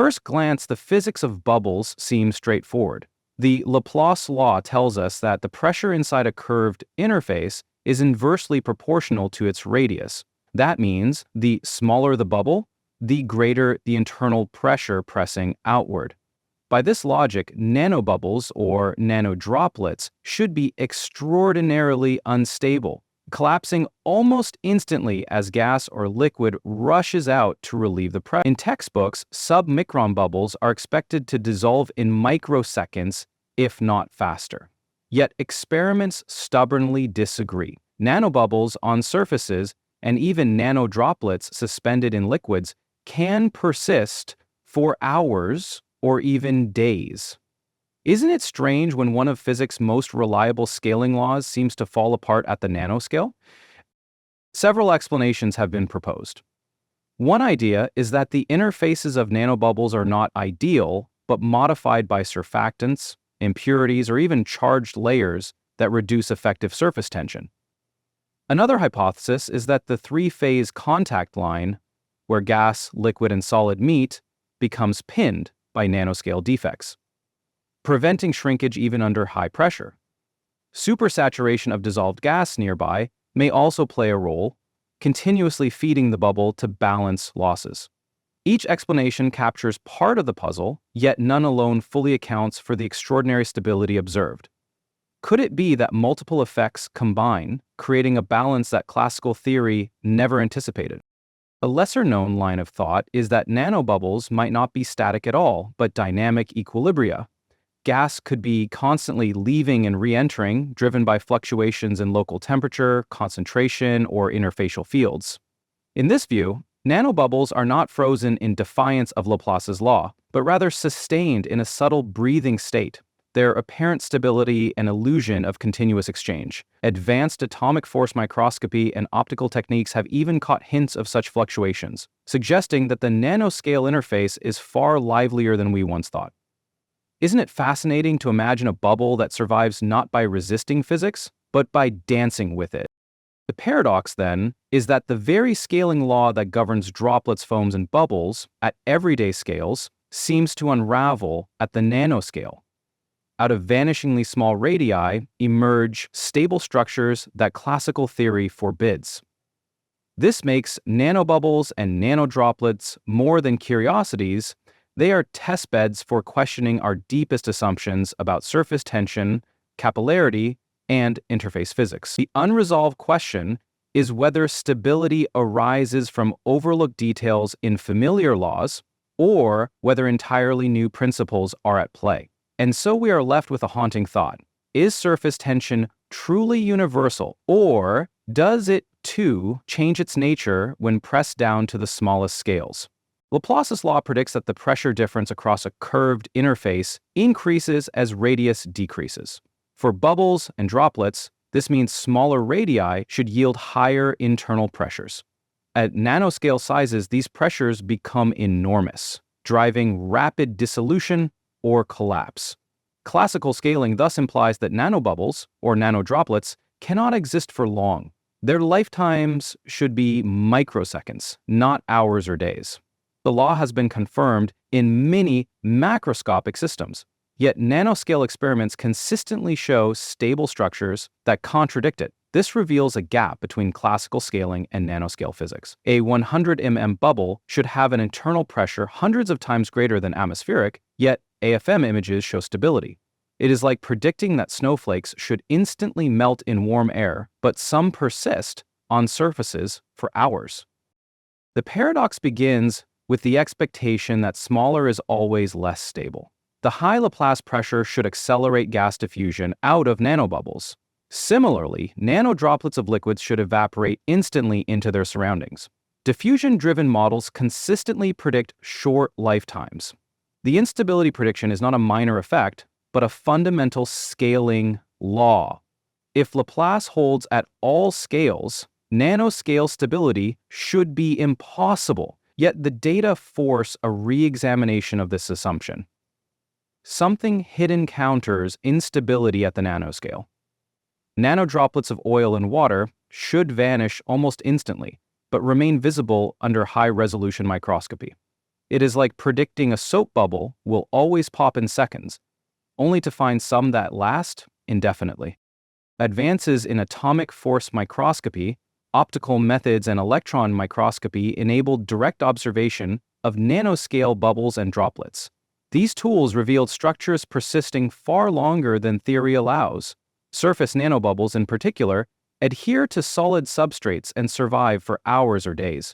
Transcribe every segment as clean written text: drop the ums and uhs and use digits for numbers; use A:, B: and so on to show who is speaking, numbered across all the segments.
A: first glance, the physics of bubbles seems straightforward. The Laplace law tells us that the pressure inside a curved interface is inversely proportional to its radius. That means the smaller the bubble, the greater the internal pressure pressing outward. By this logic, nanobubbles or nanodroplets should be extraordinarily unstable, collapsing almost instantly as gas or liquid rushes out to relieve the pressure. In textbooks, submicron bubbles are expected to dissolve in microseconds, if not faster. Yet experiments stubbornly disagree. Nanobubbles on surfaces and even nanodroplets suspended in liquids can persist for hours or even days. Isn't it strange when one of physics' most reliable scaling laws seems to fall apart at the nanoscale? Several explanations have been proposed. One idea is that the interfaces of nanobubbles are not ideal, but modified by surfactants, impurities, or even charged layers that reduce effective surface tension. Another hypothesis is that the three-phase contact line, where gas, liquid, and solid meet, becomes pinned by nanoscale defects, preventing shrinkage even under high pressure. Supersaturation of dissolved gas nearby may also play a role, continuously feeding the bubble to balance losses. Each explanation captures part of the puzzle, yet none alone fully accounts for the extraordinary stability observed. Could it be that multiple effects combine, creating a balance that classical theory never anticipated? A lesser-known line of thought is that nanobubbles might not be static at all, but dynamic equilibria. Gas could be constantly leaving and re-entering, driven by fluctuations in local temperature, concentration, or interfacial fields. In this view, nanobubbles are not frozen in defiance of Laplace's law, but rather sustained in a subtle breathing state, their apparent stability an illusion of continuous exchange. Advanced atomic force microscopy and optical techniques have even caught hints of such fluctuations, suggesting that the nanoscale interface is far livelier than we once thought. Isn't it fascinating to imagine a bubble that survives not by resisting physics, but by dancing with it? The paradox, then, is that the very scaling law that governs droplets, foams, and bubbles at everyday scales seems to unravel at the nanoscale. Out of vanishingly small radii emerge stable structures that classical theory forbids. This makes nanobubbles and nanodroplets more than curiosities. They are testbeds for questioning our deepest assumptions about surface tension, capillarity, and interface physics. The unresolved question is whether stability arises from overlooked details in familiar laws, or whether entirely new principles are at play. And so we are left with a haunting thought. Is surface tension truly universal, or does it, too, change its nature when pressed down to the smallest scales? Laplace's law predicts that the pressure difference across a curved interface increases as radius decreases. For bubbles and droplets, this means smaller radii should yield higher internal pressures. At nanoscale sizes, these pressures become enormous, driving rapid dissolution or collapse. Classical scaling thus implies that nanobubbles, or nanodroplets, cannot exist for long. Their lifetimes should be microseconds, not hours or days. The law has been confirmed in many macroscopic systems, yet nanoscale experiments consistently show stable structures that contradict it. This reveals a gap between classical scaling and nanoscale physics. A 100 mm bubble should have an internal pressure hundreds of times greater than atmospheric, yet AFM images show stability. It is like predicting that snowflakes should instantly melt in warm air, but some persist on surfaces for hours. The paradox begins with the expectation that smaller is always less stable. The high Laplace pressure should accelerate gas diffusion out of nanobubbles. Similarly, nanodroplets of liquids should evaporate instantly into their surroundings. Diffusion-driven models consistently predict short lifetimes. The instability prediction is not a minor effect, but a fundamental scaling law. If Laplace holds at all scales, nanoscale stability should be impossible, yet the data force a re-examination of this assumption. Something hidden counters instability at the nanoscale. Nanodroplets of oil and water should vanish almost instantly, but remain visible under high-resolution microscopy. It is like predicting a soap bubble will always pop in seconds, only to find some that last indefinitely. Advances in atomic force microscopy, optical methods, and electron microscopy enabled direct observation of nanoscale bubbles and droplets. These tools revealed structures persisting far longer than theory allows. Surface nanobubbles, in particular, adhere to solid substrates and survive for hours or days.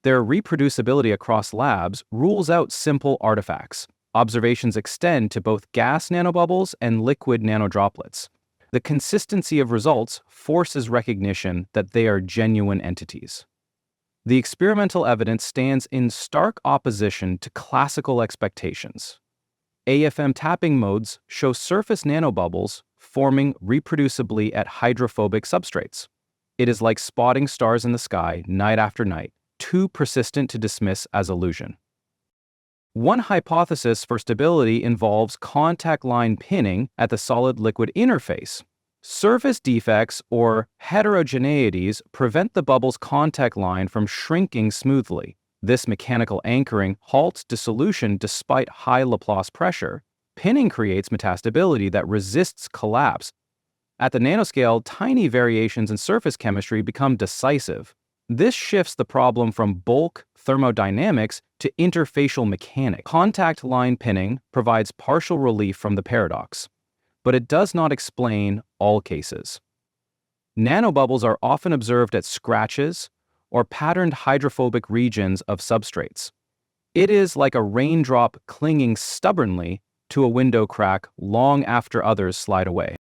A: Their reproducibility across labs rules out simple artifacts. Observations extend to both gas nanobubbles and liquid nanodroplets. The consistency of results forces recognition that they are genuine entities. The experimental evidence stands in stark opposition to classical expectations. AFM tapping modes show surface nanobubbles forming reproducibly at hydrophobic substrates. It is like spotting stars in the sky night after night, too persistent to dismiss as illusion. One hypothesis for stability involves contact line pinning at the solid-liquid interface. Surface defects or heterogeneities prevent the bubble's contact line from shrinking smoothly. This mechanical anchoring halts dissolution despite high Laplace pressure. Pinning creates metastability that resists collapse. At the nanoscale, tiny variations in surface chemistry become decisive. This shifts the problem from bulk thermodynamics to interfacial mechanics. Contact line pinning provides partial relief from the paradox, but it does not explain all cases. Nanobubbles are often observed at scratches or patterned hydrophobic regions of substrates. It is like a raindrop clinging stubbornly to a window crack long after others slide away.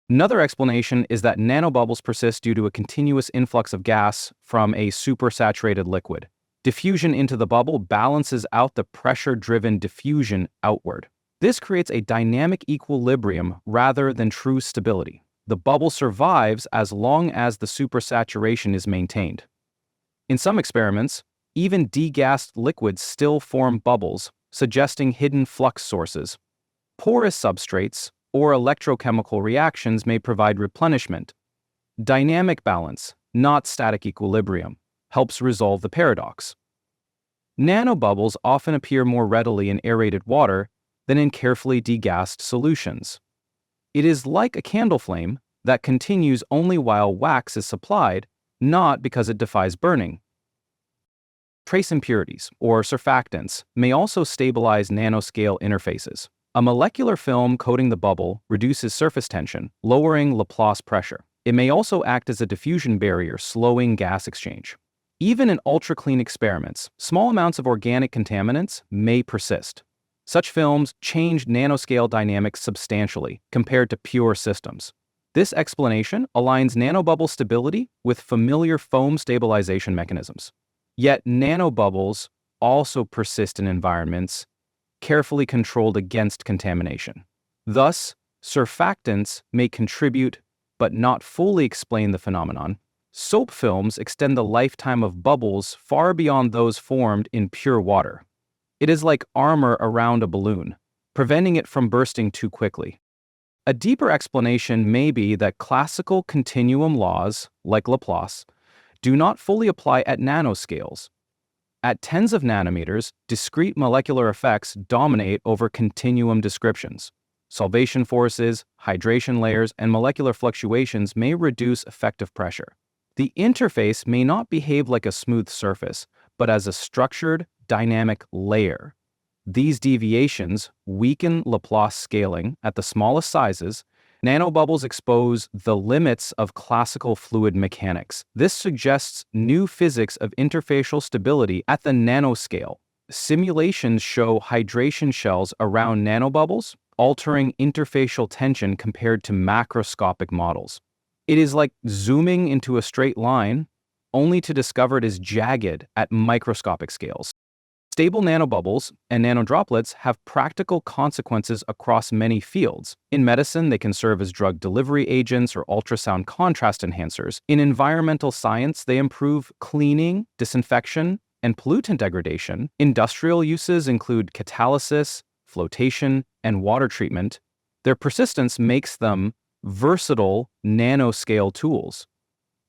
A: Another explanation is that nanobubbles persist due to a continuous influx of gas from a supersaturated liquid. Diffusion into the bubble balances out the pressure-driven diffusion outward. This creates a dynamic equilibrium rather than true stability. The bubble survives as long as the supersaturation is maintained. In some experiments, even degassed liquids still form bubbles, suggesting hidden flux sources. Porous substrates or electrochemical reactions may provide replenishment. Dynamic balance, not static equilibrium, helps resolve the paradox. Nanobubbles often appear more readily in aerated water than in carefully degassed solutions. It is like a candle flame that continues only while wax is supplied, not because it defies burning. Trace impurities, or surfactants, may also stabilize nanoscale interfaces. A molecular film coating the bubble reduces surface tension, lowering Laplace pressure. It may also act as a diffusion barrier, slowing gas exchange. Even in ultra-clean experiments, small amounts of organic contaminants may persist. Such films change nanoscale dynamics substantially compared to pure systems. This explanation aligns nanobubble stability with familiar foam stabilization mechanisms. Yet nanobubbles also persist in environments carefully controlled against contamination. Thus, surfactants may contribute but not fully explain the phenomenon. Soap films extend the lifetime of bubbles far beyond those formed in pure water. It is like armor around a balloon, preventing it from bursting too quickly. A deeper explanation may be that classical continuum laws, like Laplace, do not fully apply at nanoscales. At tens of nanometers, discrete molecular effects dominate over continuum descriptions. Solvation forces, hydration layers, and molecular fluctuations may reduce effective pressure. The interface may not behave like a smooth surface, but as a structured, dynamic layer. These deviations weaken Laplace scaling at the smallest sizes. Nanobubbles expose the limits of classical fluid mechanics. This suggests new physics of interfacial stability at the nanoscale. Simulations show hydration shells around nanobubbles, altering interfacial tension compared to macroscopic models. It is like zooming into a straight line, only to discover it is jagged at microscopic scales. Stable nanobubbles and nanodroplets have practical consequences across many fields. In medicine, they can serve as drug delivery agents or ultrasound contrast enhancers. In environmental science, they improve cleaning, disinfection, and pollutant degradation. Industrial uses include catalysis, flotation, and water treatment. Their persistence makes them versatile nanoscale tools.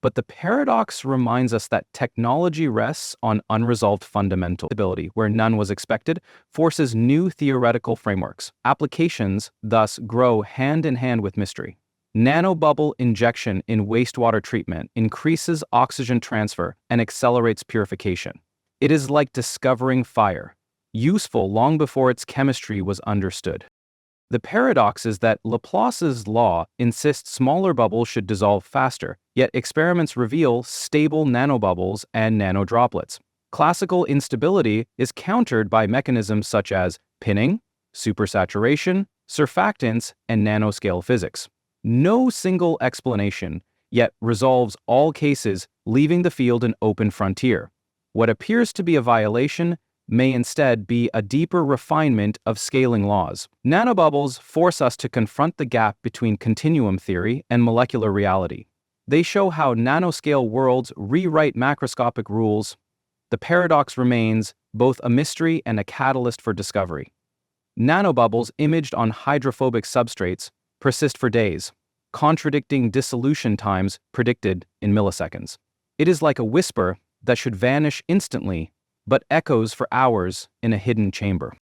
A: But the paradox reminds us that technology rests on unresolved fundamental stability, where none was expected, forces new theoretical frameworks. Applications thus grow hand in hand with mystery. Nanobubble injection in wastewater treatment increases oxygen transfer and accelerates purification. It is like discovering fire, useful long before its chemistry was understood. The paradox is that Laplace's law insists smaller bubbles should dissolve faster, yet experiments reveal stable nanobubbles and nanodroplets. Classical instability is countered by mechanisms such as pinning, supersaturation, surfactants, and nanoscale physics. No single explanation yet resolves all cases, leaving the field an open frontier. What appears to be a violation may instead be a deeper refinement of scaling laws. Nanobubbles force us to confront the gap between continuum theory and molecular reality. They show how nanoscale worlds rewrite macroscopic rules. The paradox remains both a mystery and a catalyst for discovery. Nanobubbles imaged on hydrophobic substrates persist for days, contradicting dissolution times predicted in milliseconds. It is like a whisper that should vanish instantly, but echoes for hours in a hidden chamber.